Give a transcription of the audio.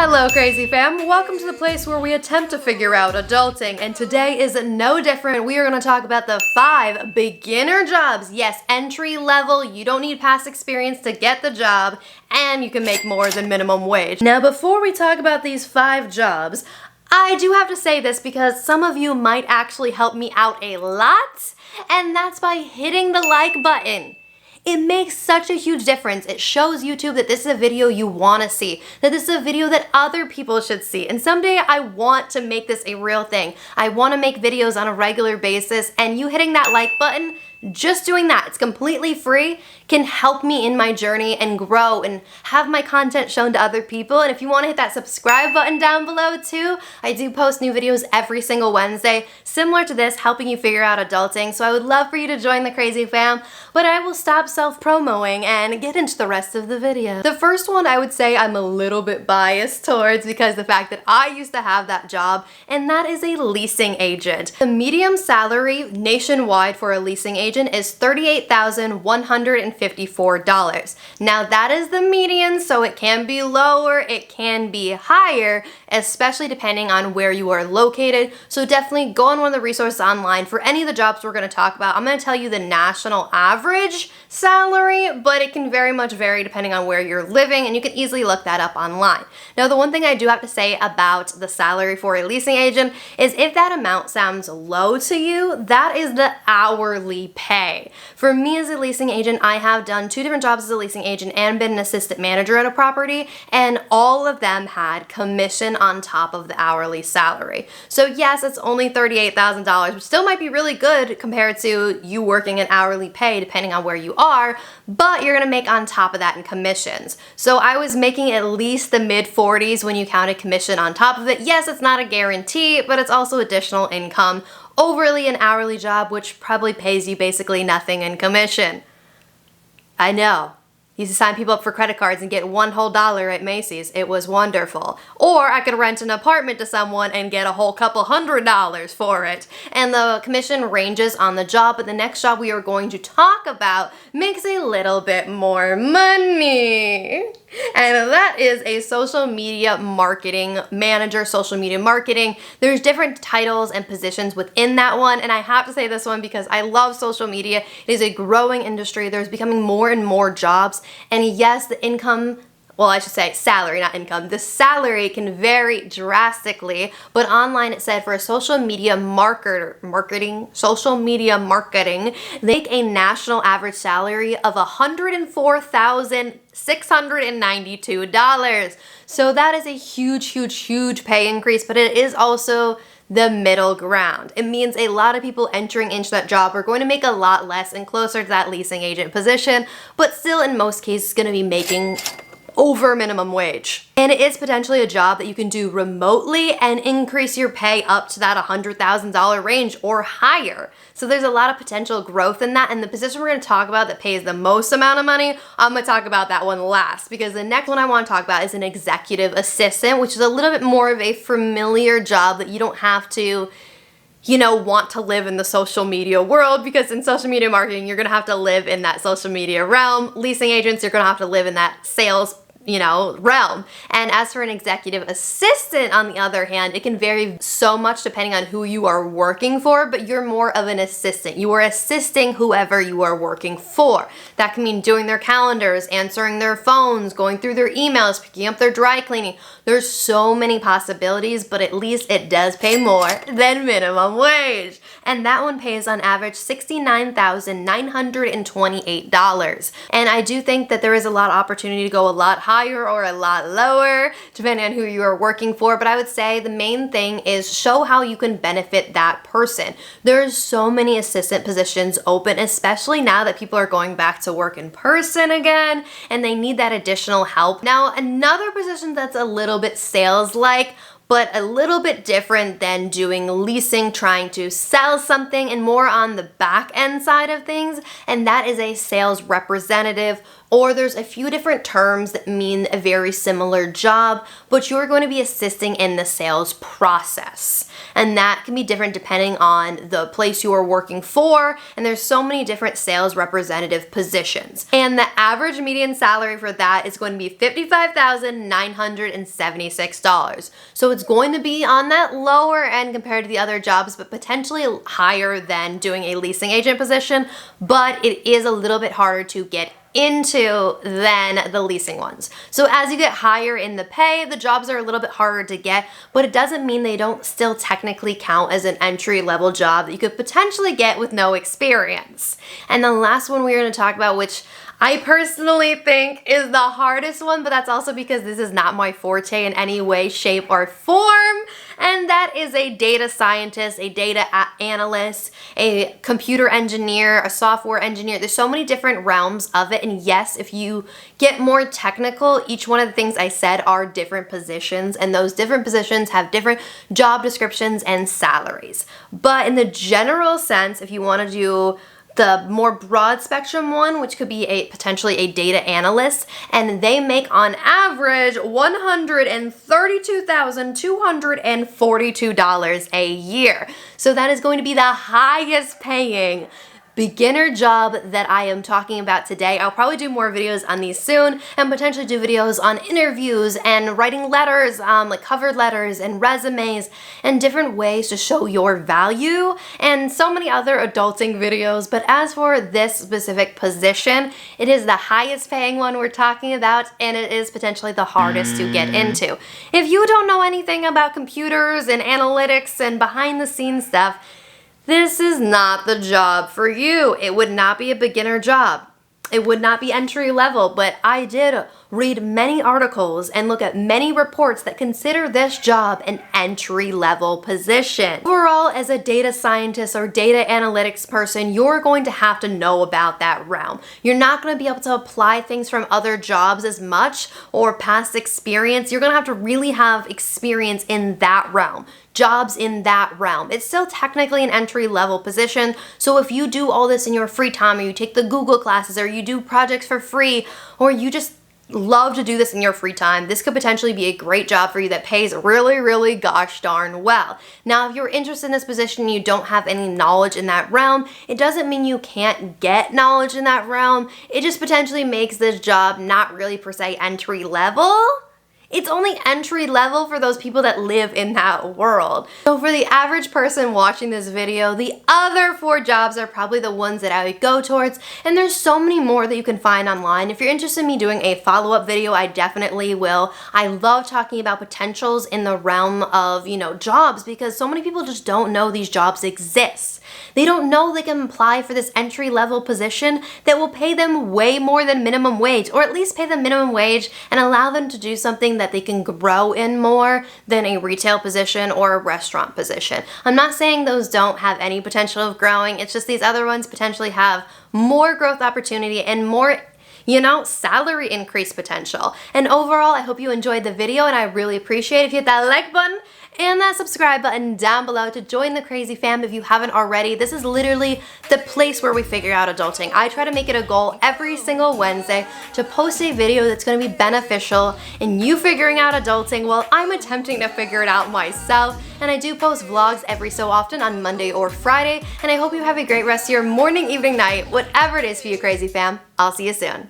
Hello crazy fam, welcome to the place where we attempt to figure out adulting, and today is no different. We are going to talk about the 5 beginner jobs. Yes, entry level, you don't need past experience to get the job, and you can make more than minimum wage. Now before we talk about these 5 jobs, I do have to say this because some of you might actually help me out a lot, and that's by hitting the like button. It makes such a huge difference. It shows YouTube that this is a video you want to see, that this is a video that other people should see. And someday I want to make this a real thing. I want to make videos on a regular basis, and you hitting that like button, just doing that, it's completely free, can help me in my journey and grow and have my content shown to other people. And if you want to hit that subscribe button down below too, I do post new videos every single Wednesday, similar to this, helping you figure out adulting. So I would love for you to join the crazy fam, but I will stop self-promoing and get into the rest of the video. The first one I would say I'm a little bit biased towards because the fact that I used to have that job, and that is a leasing agent. The median salary nationwide for a leasing agent is $38,154. Now that is the median, so it can be lower, it can be higher, especially depending on where you are located. So definitely go on one of the resources online for any of the jobs we're going to talk about. I'm going to tell you the national average salary, but it can very much vary depending on where you're living, and you can easily look that up online. Now the one thing I do have to say about the salary for a leasing agent is if that amount sounds low to you, that is the hourly pay. For me as a leasing agent, I have done 2 different jobs as a leasing agent and been an assistant manager at a property, and all of them had commission on top of the hourly salary. So yes, it's only $38,000, which still might be really good compared to you working an hourly pay depending on where you are, but you're gonna make on top of that in commissions. So I was making at least the mid-40s when you counted commission on top of it. Yes, it's not a guarantee, but it's also additional income overly an hourly job, which probably pays you basically nothing in commission. I know. Used to sign people up for credit cards and get $1 whole at Macy's. It was wonderful. Or I could rent an apartment to someone and get a whole couple $100 for it. And the commission ranges on the job, but the next job we are going to talk about makes a little bit more money. And that is a social media marketing manager, social media marketing. There's different titles and positions within that one, and I have to say this one because I love social media. It is a growing industry. There's becoming more and more jobs, and yes, the income, well, I should say salary, not income. The salary can vary drastically, but online it said for a social media social media marketing, they make a national average salary of $104,692. So that is a huge pay increase, but it is also the middle ground. It means a lot of people entering into that job are going to make a lot less and closer to that leasing agent position, but still in most cases going to be making over minimum wage. And it is potentially a job that you can do remotely and increase your pay up to that $100,000 range or higher. So there's a lot of potential growth in that, and the position we're going to talk about that pays the most amount of money, I'm going to talk about that one last, because the next one I want to talk about is an executive assistant, which is a little bit more of a familiar job that you don't have to want to live in the social media world, because in social media marketing, you're going to have to live in that social media realm. Leasing agents, you're going to have to live in that sales realm. And as for an executive assistant, on the other hand, it can vary so much depending on who you are working for, but you're more of an assistant. You are assisting whoever you are working for. That can mean doing their calendars, answering their phones, going through their emails, picking up their dry cleaning. There's so many possibilities, but at least it does pay more than minimum wage. And that one pays on average $69,928. And I do think that there is a lot of opportunity to go a lot higher or a lot lower, depending on who you are working for. But I would say the main thing is show how you can benefit that person. There's so many assistant positions open, especially now that people are going back to work in person again, and they need that additional help. Now, another position that's a little bit sales-like, but a little bit different than doing leasing, trying to sell something, and more on the back end side of things, and that is a sales representative, or there's a few different terms that mean a very similar job, but you're going to be assisting in the sales process. And that can be different depending on the place you are working for, and there's so many different sales representative positions. And the average median salary for that is going to be $55,976. So it's going to be on that lower end compared to the other jobs, but potentially higher than doing a leasing agent position, but it is a little bit harder to get into than the leasing ones. So as you get higher in the pay, the jobs are a little bit harder to get, but it doesn't mean they don't still technically count as an entry-level job that you could potentially get with no experience. And the last one we're going to talk about, which I personally think is the hardest one, but that's also because this is not my forte in any way, shape, or form, and that is a data scientist, a data analyst, a computer engineer, a software engineer. There's so many different realms of it, and yes, if you get more technical, each one of the things I said are different positions, and those different positions have different job descriptions and salaries. But in the general sense, if you want to do the more broad spectrum one, which could be potentially a data analyst, and they make on average $132,242 a year. So that is going to be the highest paying beginner job that I am talking about today. I'll probably do more videos on these soon, and potentially do videos on interviews and writing letters, like cover letters and resumes, and different ways to show your value, and so many other adulting videos. But as for this specific position, it is the highest paying one we're talking about, and it is potentially the hardest to get into. If you don't know anything about computers and analytics and behind the scenes stuff, this is not the job for you. It would not be a beginner job. It would not be entry level, but I did read many articles and look at many reports that consider this job an entry level position. Overall, as a data scientist or data analytics person, you're going to have to know about that realm. You're not going to be able to apply things from other jobs as much or past experience. You're going to have to really have experience in that realm. Jobs in that realm. It's still technically an entry-level position, so if you do all this in your free time, or you take the Google classes, or you do projects for free, or you just love to do this in your free time, this could potentially be a great job for you that pays really, really gosh darn well. Now, if you're interested in this position and you don't have any knowledge in that realm, it doesn't mean you can't get knowledge in that realm. It just potentially makes this job not really per se entry level. It's only entry level for those people that live in that world. So for the average person watching this video, the other 4 jobs are probably the ones that I would go towards, and there's so many more that you can find online. If you're interested in me doing a follow-up video, I definitely will. I love talking about potentials in the realm of, jobs, because so many people just don't know these jobs exist. They don't know they can apply for this entry-level position that will pay them way more than minimum wage, or at least pay them minimum wage and allow them to do something that they can grow in more than a retail position or a restaurant position. I'm not saying those don't have any potential of growing, it's just these other ones potentially have more growth opportunity and more salary increase potential. And overall, I hope you enjoyed the video, and I really appreciate it if you hit that like button and that subscribe button down below to join the crazy fam if you haven't already. This is literally the place where we figure out adulting. I try to make it a goal every single Wednesday to post a video that's going to be beneficial in you figuring out adulting while I'm attempting to figure it out myself. And I do post vlogs every so often on Monday or Friday, and I hope you have a great rest of your morning, evening, night, whatever it is for you, crazy fam. I'll see you soon.